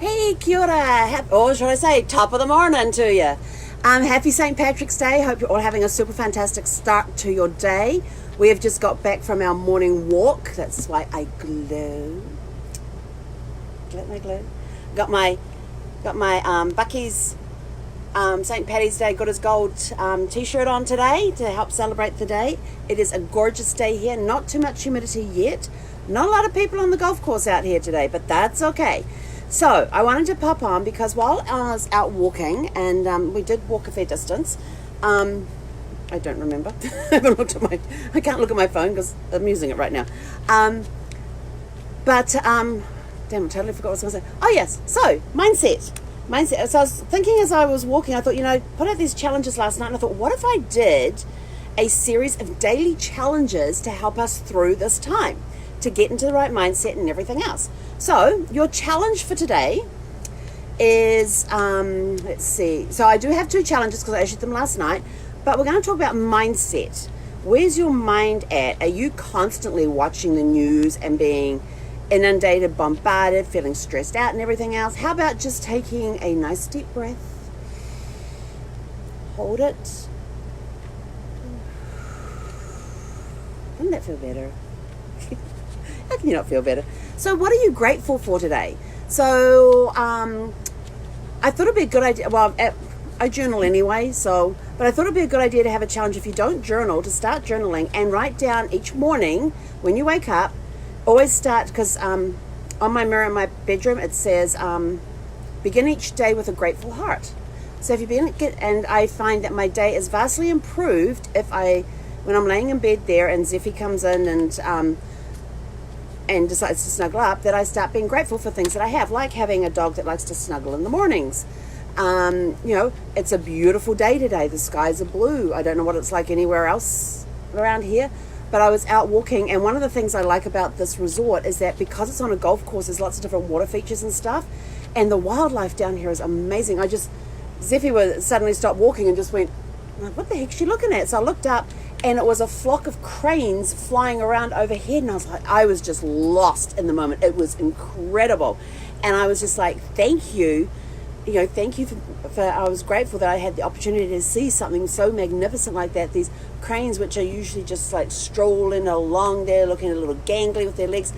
Hey, kia ora, or should I say, top of the morning to you. Happy St. Patrick's Day. Hope you're all having a super fantastic start to your day. We have just got back from our morning walk. That's why I glow. Let me glow. Got my Bucky's St. Paddy's Day Good as Gold t-shirt on today to help celebrate the day. It is a gorgeous day here. Not too much humidity yet. Not a lot of people on the golf course out here today, but that's okay. So I wanted to pop on because while I was out walking, and we did walk a fair distance, I don't remember. I can't look at my phone because I'm using it right now. Damn, I totally forgot what I was going to say. Oh yes, so mindset. So I was thinking as I was walking, I thought, put out these challenges last night, and I thought, what if I did a series of daily challenges to help us through this time, to get into the right mindset and everything else. So your challenge for today is, let's see. So I do have two challenges because I issued them last night, but we're going to talk about mindset. Where's your mind at? Are you constantly watching the news and being inundated, bombarded, feeling stressed out and everything else? How about just taking a nice deep breath, hold it. Doesn't that feel better? How can you not feel better? So what are you grateful for today? So I thought it'd be a good idea. Well, I journal anyway, but I thought it'd be a good idea to have a challenge if you don't journal, to start journaling and write down each morning when you wake up. Always start, because on my mirror in my bedroom it says, begin each day with a grateful heart. So if you and I find that my day is vastly improved when I'm laying in bed there and Zeffy comes in and decides to snuggle up, that I start being grateful for things that I have, like having a dog that likes to snuggle in the mornings. It's a beautiful day today. The skies are blue. I don't know what it's like anywhere else around here, but I was out walking, and one of the things I like about this resort is that because it's on a golf course, there's lots of different water features and stuff, and the wildlife down here is amazing. Zeffy suddenly stopped walking and just went, what the heck is she looking at? So I looked up, and it was a flock of cranes flying around overhead, and I was just lost in the moment. It was incredible, and I was just like, thank you for I was grateful that I had the opportunity to see something so magnificent like that. These cranes, which are usually just like strolling along there, looking a little gangly with their legs,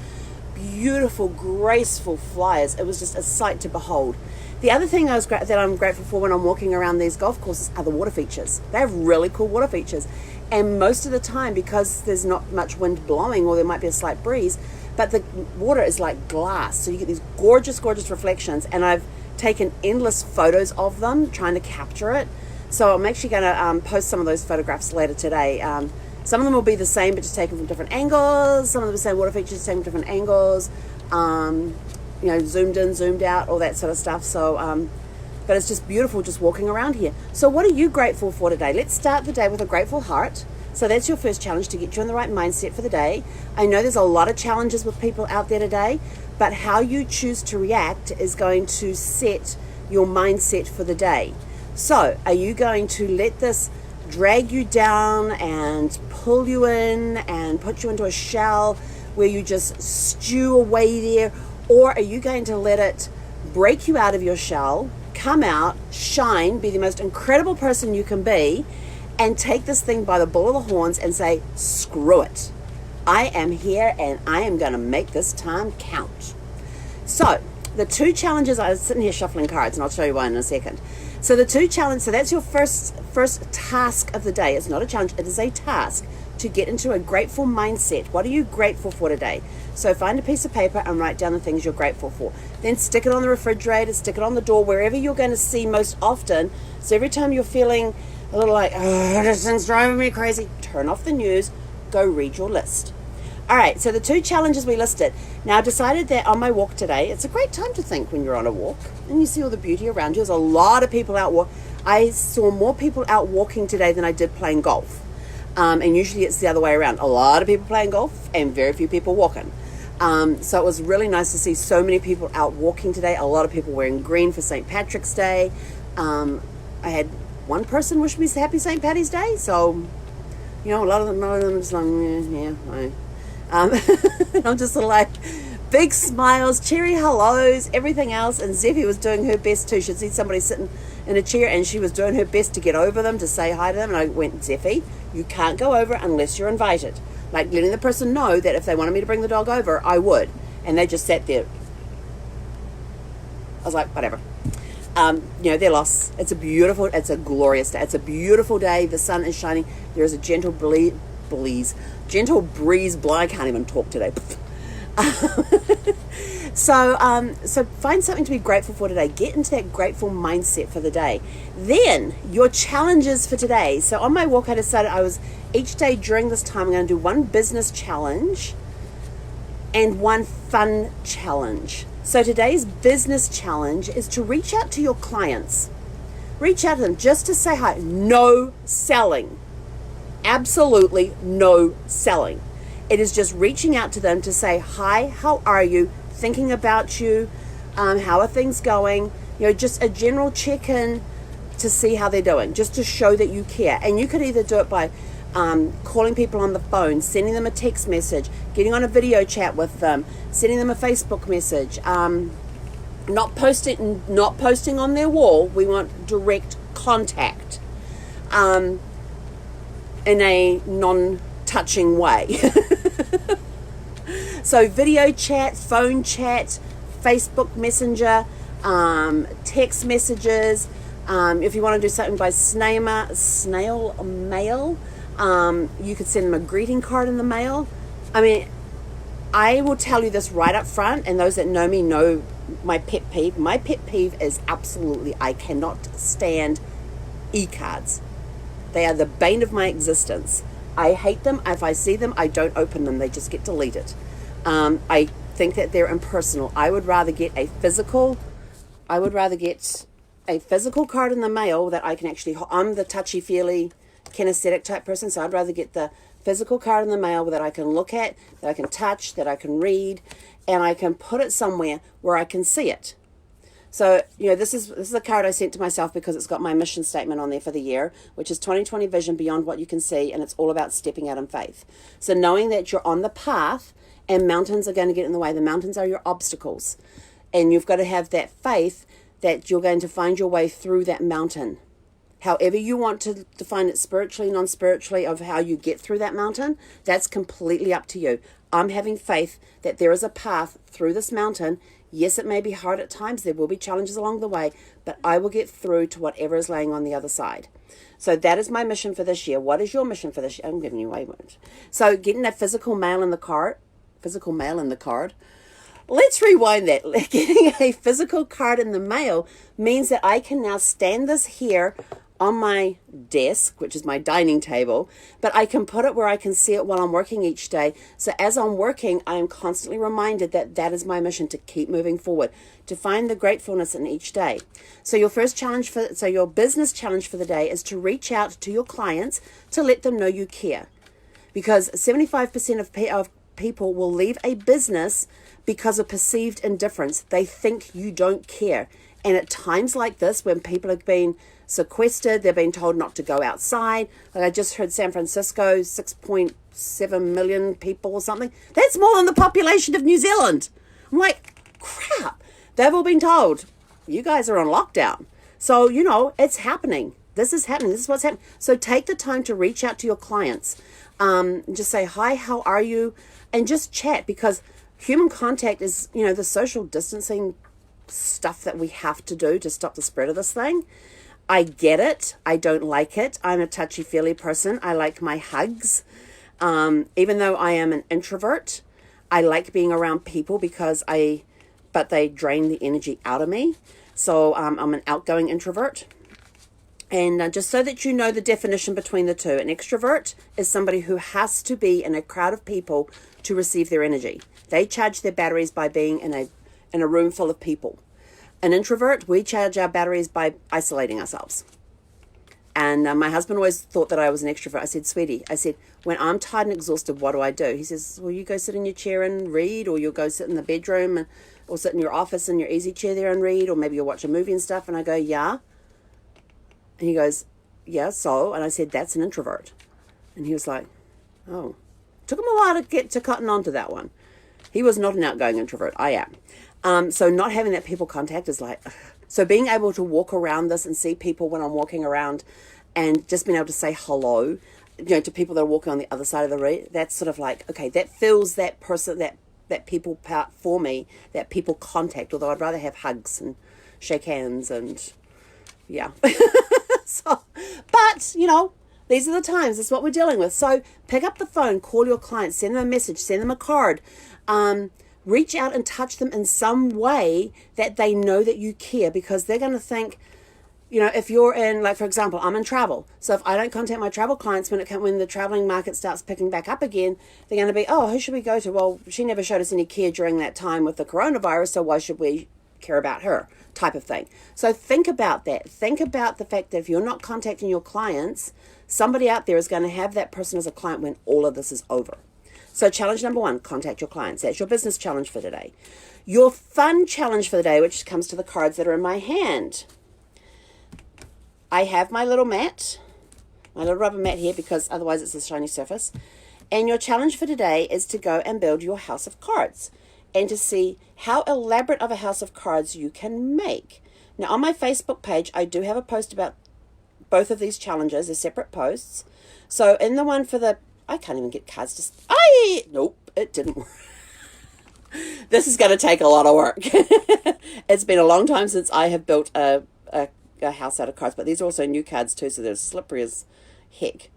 beautiful, graceful flyers. It was just a sight to behold. The other thing that I'm grateful for when I'm walking around these golf courses are the water features. They have really cool water features. And most of the time, because there's not much wind blowing, or there might be a slight breeze, but the water is like glass. So you get these gorgeous, gorgeous reflections. And I've taken endless photos of them, trying to capture it. So I'm actually going to post some of those photographs later today. Some of them will be the same, but just taken from different angles. Some of the same water features, taken from different angles. Zoomed in, zoomed out, all that sort of stuff. So, but it's just beautiful just walking around here. So what are you grateful for today? Let's start the day with a grateful heart. So that's your first challenge, to get you in the right mindset for the day. I know there's a lot of challenges with people out there today, but how you choose to react is going to set your mindset for the day. So are you going to let this drag you down and pull you in and put you into a shell where you just stew away there? Or are you going to let it break you out of your shell, come out, shine, be the most incredible person you can be, and take this thing by the bull of the horns and say, screw it. I am here and I am going to make this time count. So the two challenges, I was sitting here shuffling cards, and I'll show you why in a second. So the two challenges, so that's your first task of the day. It's not a challenge, it is a task to get into a grateful mindset. What are you grateful for today? So find a piece of paper and write down the things you're grateful for. Then stick it on the refrigerator, stick it on the door, wherever you're going to see most often. So every time you're feeling a little like, oh, this thing's driving me crazy, turn off the news, go read your list. All right, so the two challenges we listed. Now I decided that on my walk today, it's a great time to think when you're on a walk and you see all the beauty around you. There's a lot of people out I saw more people out walking today than I did playing golf. And usually it's the other way around. A lot of people playing golf and very few people walking. So it was really nice to see so many people out walking today. A lot of people wearing green for St. Patrick's Day. I had one person wish me happy St. Patty's Day. So, a lot of them just like, yeah. I'm just sort of like, big smiles, cheery hellos, everything else. And Zeffie was doing her best too. She'd see somebody sitting in a chair and she was doing her best to get over them, to say hi to them. And I went, Zeffie, you can't go over unless you're invited. Like letting the person know that if they wanted me to bring the dog over, I would. And they just sat there. I was like, whatever. Their loss. It's a glorious day. It's a beautiful day. The sun is shining. There is a gentle breeze. I can't even talk today. So find something to be grateful for today. Get into that grateful mindset for the day. Then your challenges for today. So on my walk, I decided each day during this time, I'm going to do one business challenge and one fun challenge. So today's business challenge is to reach out to your clients. Reach out to them just to say hi. No selling. Absolutely no selling. It is just reaching out to them to say, hi, how are you? Thinking about you. How are things going? Just a general check-in to see how they're doing, just to show that you care. And you could either do it by calling people on the phone, sending them a text message, getting on a video chat with them, sending them a Facebook message, not posting on their wall. We want direct contact in a non-touching way. So video chat, phone chat, Facebook Messenger, text messages. If you want to do something by snail mail, you could send them a greeting card in the mail. I mean, I will tell you this right up front, and those that know me know my pet peeve. My pet peeve is absolutely, I cannot stand e-cards. They are the bane of my existence. I hate them. If I see them, I don't open them. They just get deleted. I think that they're impersonal. I would rather get a physical card in the mail that I can actually, I'm the touchy-feely, kinesthetic type person, so I'd rather get the physical card in the mail that I can look at, that I can touch, that I can read, and I can put it somewhere where I can see it. So, this is a card I sent to myself because it's got my mission statement on there for the year, which is 2020 vision beyond what you can see, and it's all about stepping out in faith. So knowing that you're on the path and mountains are going to get in the way. The mountains are your obstacles, and you've got to have that faith that you're going to find your way through that mountain. However you want to define it, spiritually, non-spiritually, of how you get through that mountain, that's completely up to you. I'm having faith that there is a path through this mountain. Yes, it may be hard at times. There will be challenges along the way, but I will get through to whatever is laying on the other side. So that is my mission for this year. What is your mission for this year? I'm giving you away words. So getting that physical mail in the card. Let's rewind that. Getting a physical card in the mail means that I can now stand this here on my desk, which is my dining table, but I can put it where I can see it while I'm working each day. So as I'm working, I am constantly reminded that that is my mission, to keep moving forward, to find the gratefulness in each day. So your business challenge for the day is to reach out to your clients to let them know you care. Because 75% of people will leave a business because of perceived indifference. They think you don't care. And at times like this, when people have been sequestered, they've been told not to go outside. Like I just heard San Francisco, 6.7 million people or something. That's more than the population of New Zealand. I'm like, crap. They've all been told, you guys are on lockdown. So, it's happening. This is happening. This is what's happening. So take the time to reach out to your clients. Just say, hi, how are you? And just chat, because human contact is, the social distancing stuff that we have to do to stop the spread of this thing. I get it. I don't like it. I'm a touchy-feely person. I like my hugs. Even though I am an introvert, I like being around people but they drain the energy out of me. So I'm an outgoing introvert. And just so that you know the definition between the two, an extrovert is somebody who has to be in a crowd of people to receive their energy. They charge their batteries by being in a room full of people. An introvert, we charge our batteries by isolating ourselves. And my husband always thought that I was an extrovert. I said, sweetie, when I'm tired and exhausted, what do? He says, well, you go sit in your chair and read, or you'll go sit in the bedroom or sit in your office in your easy chair there and read, or maybe you'll watch a movie and stuff. And I go, yeah. And he goes, yeah, so? And I said, that's an introvert. And he was like, oh. Took him a while to get to cotton on to that one. He was not an outgoing introvert. I am. So not having that people contact is like, ugh. So being able to walk around this and see people when I'm walking around and just being able to say hello, to people that are walking on the other side of the road, that's sort of like, okay, that fills that person, that people part for me, that people contact, although I'd rather have hugs and shake hands and yeah. So, but, these are the times. That's what we're dealing with. So pick up the phone, call your clients, send them a message, send them a card. Reach out and touch them in some way that they know that you care, because they're going to think, if you're in, like, for example, I'm in travel. So if I don't contact my travel clients when the traveling market starts picking back up again, they're going to be, oh, who should we go to? Well, she never showed us any care during that time with the coronavirus, so why should we care about her, type of thing. So think about that. Think about the fact that if you're not contacting your clients, somebody out there is going to have that person as a client when all of this is over. So challenge number 1, contact your clients. That's your business challenge for today. Your fun challenge for the day, which comes to the cards that are in my hand. I have my little mat, my little rubber mat here, because otherwise it's a shiny surface. And your challenge for today is to go and build your house of cards and to see how elaborate of a house of cards you can make. Now, on my Facebook page, I do have a post about both of these challenges. They're separate posts. So in the one for I can't even get cards to... Nope, it didn't work. This is going to take a lot of work. It's been a long time since I have built a house out of cards, but these are also new cards too, so they're slippery as heck.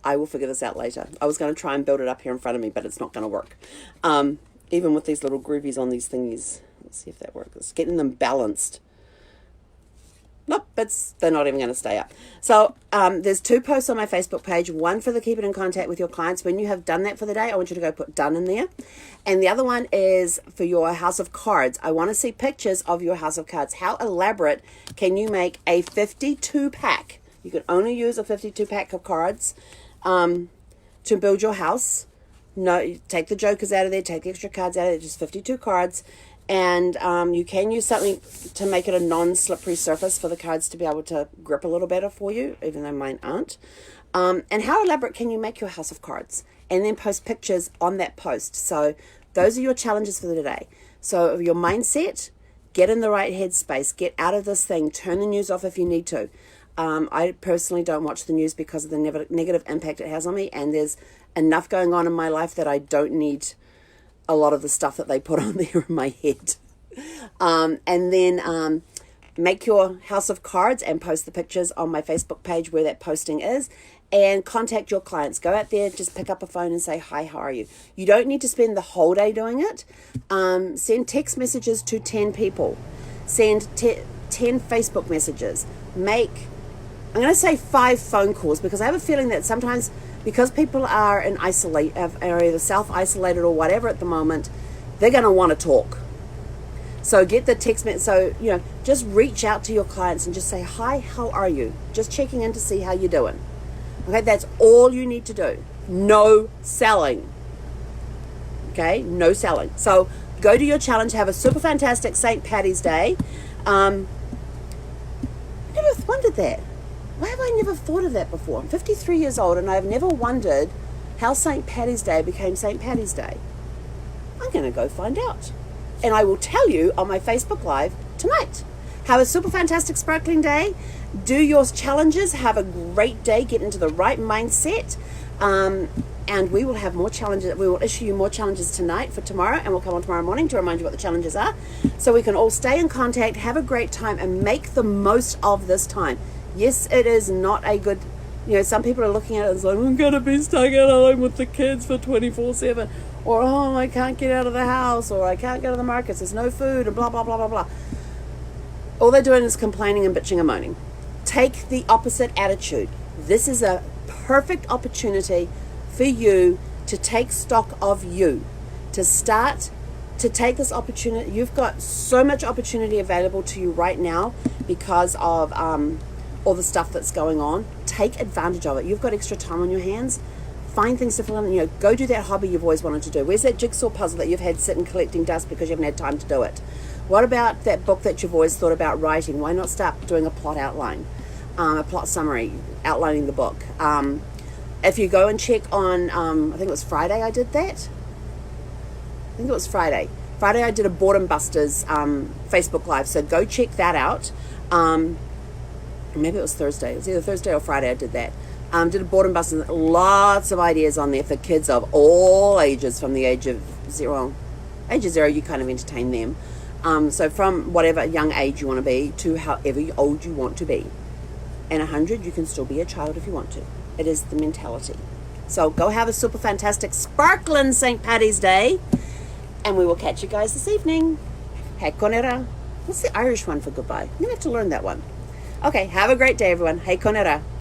I will figure this out later. I was going to try and build it up here in front of me, but it's not going to work. Even with these little groovies on these thingies. Let's see if that works. It's getting them balanced. Nope, they're not even going to stay up. So there's 2 posts on my Facebook page. One for the keep it in contact with your clients. When you have done that for the day, I want you to go put done in there. And the other one is for your house of cards. I want to see pictures of your house of cards. How elaborate can you make a 52 pack? You can only use a 52 pack of cards to build your house. No, take the jokers out of there, take the extra cards out of there, just 52 cards. And you can use something to make it a non-slippery surface for the cards to be able to grip a little better for you, even though mine aren't. And how elaborate can you make your house of cards? And then post pictures on that post. So those are your challenges for the day. So your mindset, get in the right headspace, get out of this thing, turn the news off if you need to. I personally don't watch the news because of the negative impact it has on me, and there's enough going on in my life that I don't need a lot of the stuff that they put on there in my head. And then make your house of cards and post the pictures on my Facebook page where that posting is, and contact your clients. Go out there, just pick up a phone and say, hi, how are you? You don't need to spend the whole day doing it. Send text messages to 10 people. Send 10 Facebook messages. I'm going to say 5 phone calls, because I have a feeling that sometimes, because people are either self-isolated or whatever at the moment, they're going to want to talk. So get the text message. So, just reach out to your clients and just say, hi, how are you? Just checking in to see how you're doing. Okay, that's all you need to do. No selling. Okay, no selling. So go to your challenge. Have a super fantastic St. Paddy's Day. I never wondered that. Why have I never thought of that before? I'm 53 years old and I've never wondered how St. Paddy's Day became St. Paddy's Day. I'm going to go find out. And I will tell you on my Facebook Live tonight. Have a super fantastic sparkling day. Do your challenges. Have a great day. Get into the right mindset. And we will have more challenges. We will issue you more challenges tonight for tomorrow, and we'll come on tomorrow morning to remind you what the challenges are, so we can all stay in contact, have a great time, and make the most of this time. Yes, it is not a good, some people are looking at it as like, I'm going to be stuck at home with the kids for 24/7, or, oh, I can't get out of the house, or I can't go to the markets, there's no food, and blah, blah, blah, blah, blah. All they're doing is complaining and bitching and moaning. Take the opposite attitude. This is a perfect opportunity for you to take stock of you, to start to take this opportunity. You've got so much opportunity available to you right now because of all the stuff that's going on. Take advantage of it. You've got extra time on your hands. Find things to fill in. Go do that hobby you've always wanted to do. Where's that jigsaw puzzle that you've had sitting collecting dust because you haven't had time to do it? What about that book that you've always thought about writing? Why not start doing a plot outline, a plot summary, outlining the book? if you go and check on, I think it was Friday I did that. I think it was Friday. Friday I did a Boredom Busters Facebook Live, so go check that out. Maybe it was Thursday. It was either Thursday or Friday I did that. Did a Boredom Busters, lots of ideas on there for kids of all ages, from the age of zero. Age of 0, you kind of entertain them. So from whatever young age you want to be to however old you want to be. And 100, you can still be a child if you want to. It is the mentality. So go have a super fantastic, sparkling St. Paddy's Day. And we will catch you guys this evening. He konera. What's the Irish one for goodbye? I'm going to have to learn that one. Okay, have a great day, everyone. He konera.